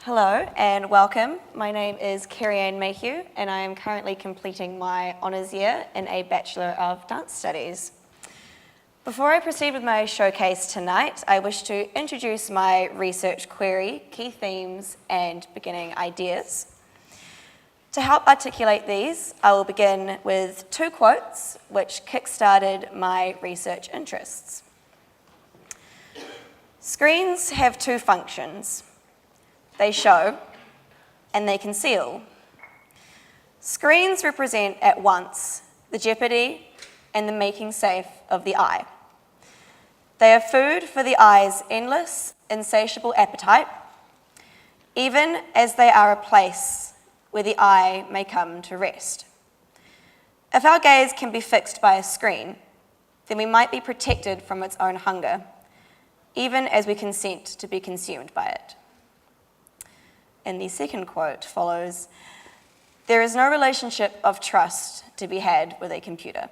Hello and welcome. My name is Kerryanne Mayhew and I am currently completing my honours year in a Bachelor of Dance Studies. Before I proceed with my showcase tonight, I wish to introduce my research query, key themes and beginning ideas. To help articulate these, I will begin with two quotes which kick-started my research interests. Screens have two functions. They show and they conceal. Screens represent at once the jeopardy and the making safe of the eye. They are food for the eye's endless, insatiable appetite, even as they are a place where the eye may come to rest. If our gaze can be fixed by a screen, then we might be protected from its own hunger, even as we consent to be consumed by it. And the second quote follows, "There is no relationship of trust to be had with a computer."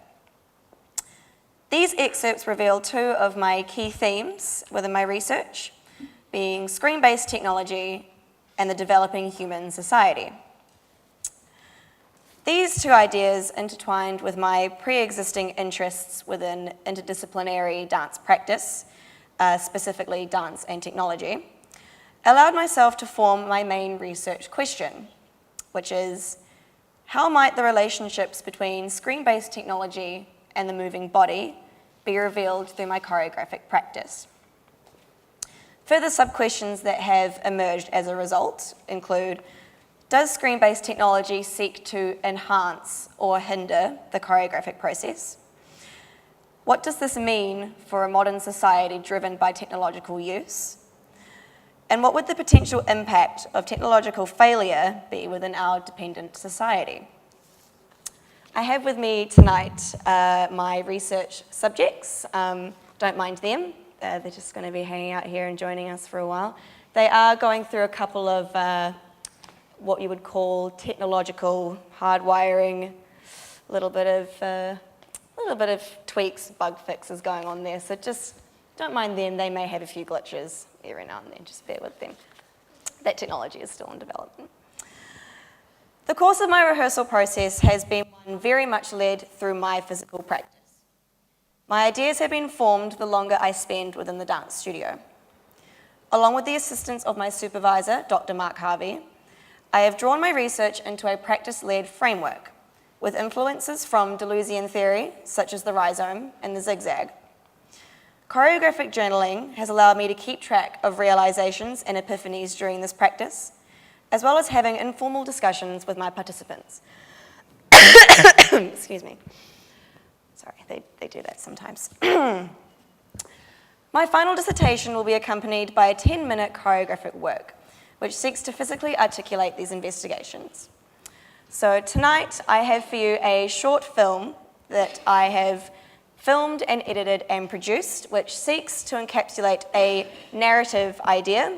These excerpts reveal two of my key themes within my research, being screen-based technology and the developing human society. These two ideas, intertwined with my pre-existing interests within interdisciplinary dance practice, specifically dance and technology, allowed myself to form my main research question, which is, how might the relationships between screen-based technology and the moving body be revealed through my choreographic practice? Further sub-questions that have emerged as a result include, does screen-based technology seek to enhance or hinder the choreographic process? What does this mean for a modern society driven by technological use? And what would the potential impact of technological failure be within our dependent society? I have with me tonight my research subjects. Don't mind them. They're just going to be hanging out here and joining us for a while. They are going through a couple of what you would call technological hardwiring, a little bit of tweaks, bug fixes going on there. So just don't mind them. They may have a few glitches every now and then. Just bear with them. That technology is still in development. The course of my rehearsal process has been one very much led through my physical practice. My ideas have been formed the longer I spend within the dance studio. Along with the assistance of my supervisor, Dr. Mark Harvey, I have drawn my research into a practice-led framework with influences from Deleuzian theory, such as the rhizome and the zigzag. Choreographic journaling has allowed me to keep track of realizations and epiphanies during this practice, as well as having informal discussions with my participants. Excuse me. Sorry, they do that sometimes. My final dissertation will be accompanied by a 10-minute choreographic work, which seeks to physically articulate these investigations. So tonight, I have for you a short film that I have filmed and edited and produced, which seeks to encapsulate a narrative idea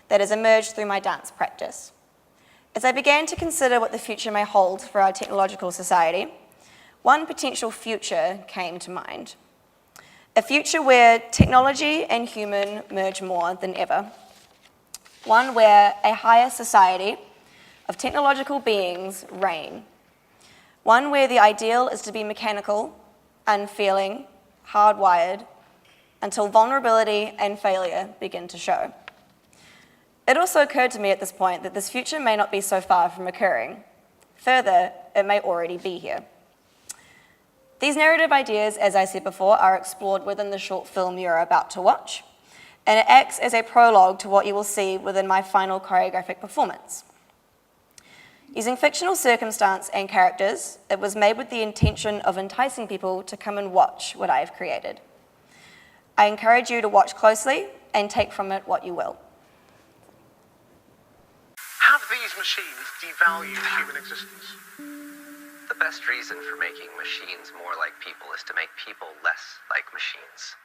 that has emerged through my dance practice. As I began to consider what the future may hold for our technological society, one potential future came to mind. A future where technology and human merge more than ever. One where a higher society of technological beings reign. One where the ideal is to be mechanical, unfeeling, hardwired, until vulnerability and failure begin to show. It also occurred to me at this point that this future may not be so far from occurring. Further, it may already be here. These narrative ideas, as I said before, are explored within the short film you're about to watch, and it acts as a prologue to what you will see within my final choreographic performance. Using fictional circumstance and characters, it was made with the intention of enticing people to come and watch what I have created. I encourage you to watch closely and take from it what you will. Have these machines devalued human existence? The best reason for making machines more like people is to make people less like machines.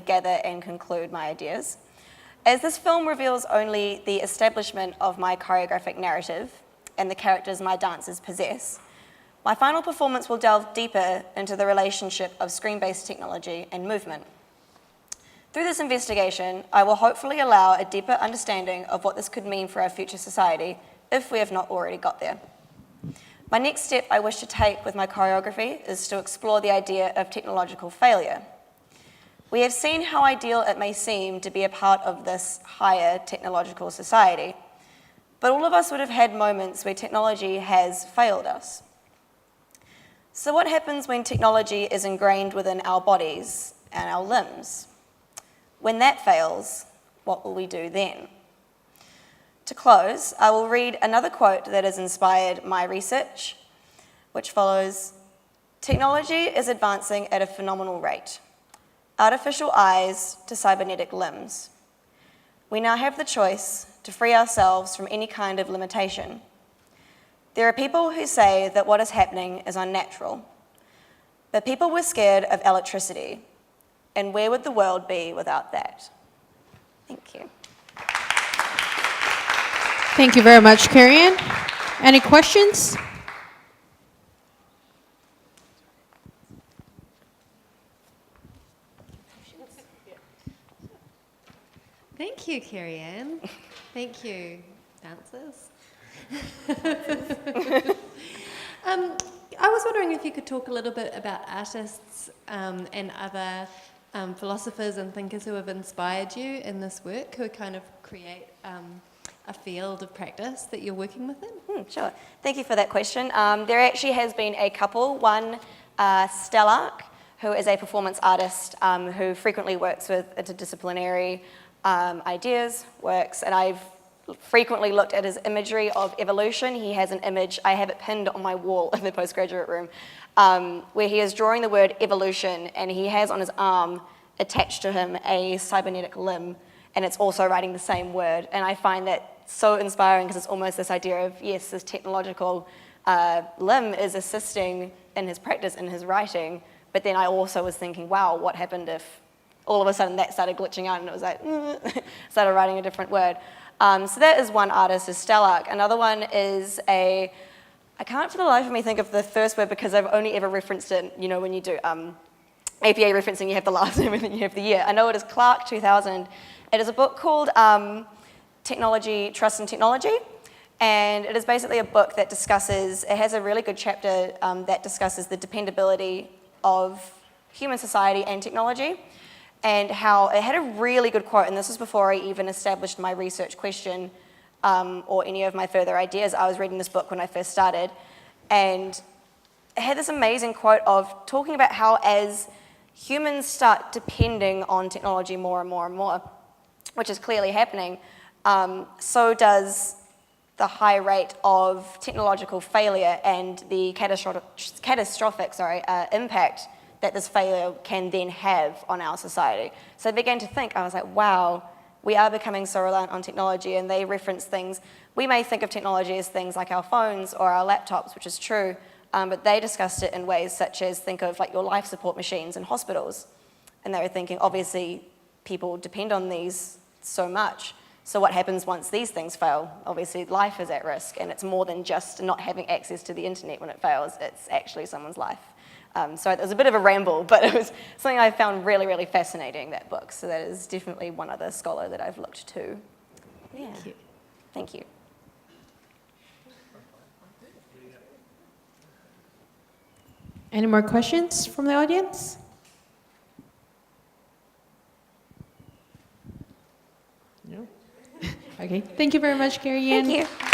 Gather and conclude my ideas. As this film reveals only the establishment of my choreographic narrative and the characters my dancers possess, my final performance will delve deeper into the relationship of screen-based technology and movement. Through this investigation, I will hopefully allow a deeper understanding of what this could mean for our future society if we have not already got there. My next step I wish to take with my choreography is to explore the idea of technological failure. We have seen how ideal it may seem to be a part of this higher technological society, but all of us would have had moments where technology has failed us. So what happens when technology is ingrained within our bodies and our limbs? When that fails, what will we do then? To close, I will read another quote that has inspired my research, which follows: "Technology is advancing at a phenomenal rate. Artificial eyes to cybernetic limbs. We now have the choice to free ourselves from any kind of limitation. There are people who say that what is happening is unnatural, but people were scared of electricity, and where would the world be without that?" Thank you. Thank you very much, Kerryanne. Any questions? Thank you, Kerryanne. Thank you, dancers. I was wondering if you could talk a little bit about artists and other philosophers and thinkers who have inspired you in this work, who kind of create a field of practice that you're working within. Sure. Thank you for that question. There actually has been a couple. One, Stellark, who is a performance artist who frequently works with interdisciplinary ideas, works, and I've frequently looked at his imagery of evolution. He has an image, I have it pinned on my wall in the postgraduate room, where he is drawing the word evolution, and he has on his arm attached to him a cybernetic limb, and it's also writing the same word. And I find that so inspiring, because it's almost this idea of, yes, this technological limb is assisting in his practice, in his writing, but then I also was thinking, wow, what happened if all of a sudden that started glitching out and it was like, started writing a different word. So that is one artist, is Stellark. Another one is I can't for the life of me think of the first word because I've only ever referenced it, you know, when you do APA referencing, you have the last name and then you have the year. I know it is Clark 2000. It is a book called Technology, Trust and Technology. And it is basically a book that discusses, it has a really good chapter that discusses the dependability of human society and technology, and how it had a really good quote, and this was before I even established my research question or any of my further ideas. I was reading this book when I first started, and it had this amazing quote of talking about how as humans start depending on technology more and more and more, which is clearly happening, so does the high rate of technological failure and the catastrophic impact that this failure can then have on our society. So I began to think, I was like, wow, we are becoming so reliant on technology, and they reference things. We may think of technology as things like our phones or our laptops, which is true, but they discussed it in ways such as think of like your life support machines in hospitals. And they were thinking, obviously, people depend on these so much. So what happens once these things fail? Obviously, life is at risk, and it's more than just not having access to the internet when it fails. It's actually someone's life. So it was a bit of a ramble, but it was something I found really, really fascinating, that book. So that is definitely one other scholar that I've looked to. Yeah. Thank you. Thank you. Any more questions from the audience? No? Okay, thank you very much, Kerryanne. Thank you.